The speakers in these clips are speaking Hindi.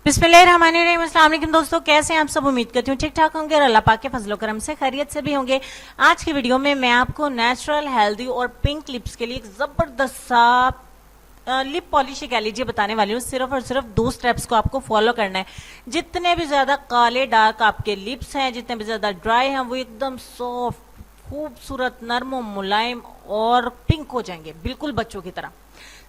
बिस्मिल्लाहिर्रहमानिर्रहीम। अस्सलाम वालेकुम दोस्तों, कैसे हैं आप सब? उम्मीद करती हूँ ठीक ठाक होंगे और अल्लाह पाक के फजलो करम से खैरियत से भी होंगे। आज की वीडियो में मैं आपको नेचुरल, हेल्दी और पिंक लिप्स के लिए एक जबरदस्त सा लिप पॉलिश कह लीजिए बताने वाली हूँ। सिर्फ और सिर्फ 2 स्टेप्स को आपको फॉलो करना है। जितने भी ज्यादा काले डार्क आपके लिप्स हैं, जितने भी ज्यादा ड्राई हैं, वो एकदम सॉफ्ट, खूबसूरत, नर्म और मुलायम और पिंक हो जाएंगे, बिल्कुल बच्चों की तरह।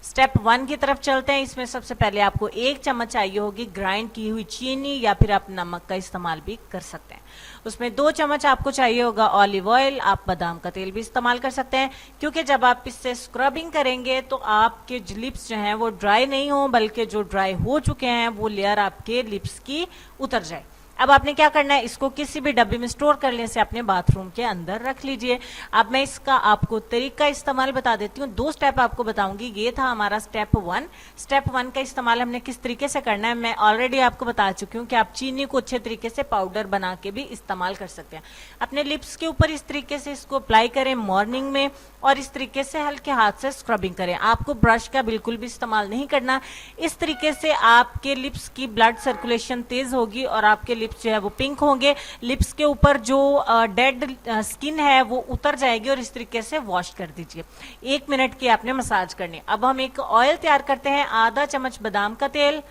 स्टेप 1 की तरफ चलते हैं। इसमें सबसे पहले आपको 1 चम्मच चाहिए होगी ग्राइंड की हुई चीनी, या फिर आप नमक का इस्तेमाल भी कर सकते हैं। उसमें 2 चम्मच आपको चाहिए होगा ऑलिव ऑयल, आप बादाम का तेल भी इस्तेमाल कर सकते हैं, क्योंकि जब आप इससे स्क्रबिंग करेंगे तो आपके लिप्स जो हैं वो ड्राई नहीं हो, बल्कि जो ड्राई हो चुके हैं वो लेयर आपके लिप्स की उतर जाए। अब आपने क्या करना है, इसको किसी भी डब्बे में स्टोर कर लेने से अपने बाथरूम के अंदर रख लीजिए। अब मैं इसका आपको तरीका इस्तेमाल बता देती हूँ। 2 स्टेप आपको बताऊंगी। ये था हमारा स्टेप 1। स्टेप 1 का इस्तेमाल हमने किस तरीके से करना है मैं ऑलरेडी आपको बता चुकी हूँ कि आप चीनी को अच्छे तरीके से पाउडर बना के भी इस्तेमाल कर सकते हैं। अपने लिप्स के ऊपर इस तरीके से इसको अप्लाई करें मॉर्निंग में, और इस तरीके से हल्के हाथ से स्क्रबिंग करें। आपको ब्रश का बिल्कुल भी इस्तेमाल नहीं करना। इस तरीके से आपके लिप्स की ब्लड सर्कुलेशन तेज होगी और आपके लिप्स जो है वो पिंक होंगे। लिप्स के ऊपर जो डेड स्किन है वो उतर जाएगी, और इस तरीके से वॉश कर दीजिए। 1 मिनट की आपने मसाज करनी। अब हम एक ऑयल तैयार करते हैं। आधा चम्मच बादाम का तेल,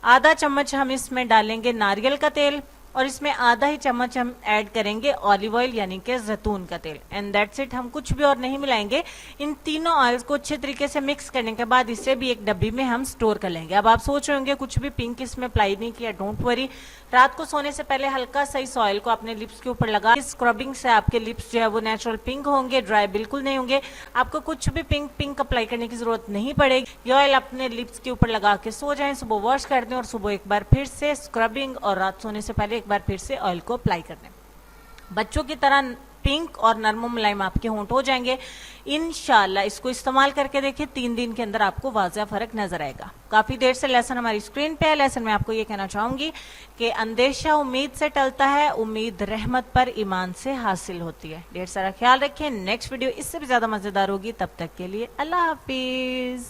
आधा चम्मच हम इसमें डालेंगे नारियल का तेल, और इसमें आधा ही चम्मच हम ऐड करेंगे ऑलिव ऑयल यानी कि जैतून का तेल। And that's it. हम कुछ भी और नहीं मिलाएंगे। इन तीनों ऑयल्स को अच्छे तरीके से मिक्स करने के बाद इसे भी एक डब्बी में हम स्टोर कर लेंगे। अब आप सोच रहे होंगे कुछ भी पिंक इसमें अप्लाई नहीं किया, डोंट वरी। रात को सोने से पहले हल्का सा इस ऑयल को अपने लिप्स के ऊपर लगा, स्क्रबिंग से आपके लिप्स जो है वो नेचुरल पिंक होंगे, ड्राई बिल्कुल नहीं होंगे। आपको कुछ भी पिंक अप्लाई करने की जरूरत नहीं पड़ेगी। ये ऑयल अपने लिप्स के ऊपर लगा के सो जाएं, सुबह वॉश कर दें और सुबह एक बार फिर से स्क्रबिंग, और रात सोने से पहले एक बार फिर से ऑयल को अप्लाई कर दें। बच्चों की तरह पिंक और नरम मुलायम आपके होंठ हो जाएंगे इंशाल्लाह। इसको इस्तेमाल करके देखिए, 3 दिन के अंदर आपको वाज़ा फर्क नजर आएगा। काफी देर से लेसन हमारी स्क्रीन पे है। लेसन में आपको ये कहना चाहूंगी कि अंदेशा उम्मीद से टलता है, उम्मीद रहमत पर ईमान से हासिल होती है। ढेर सारा ख्याल रखें। नेक्स्ट वीडियो इससे भी ज्यादा मजेदार होगी। तब तक के लिए अल्लाह हाफिज।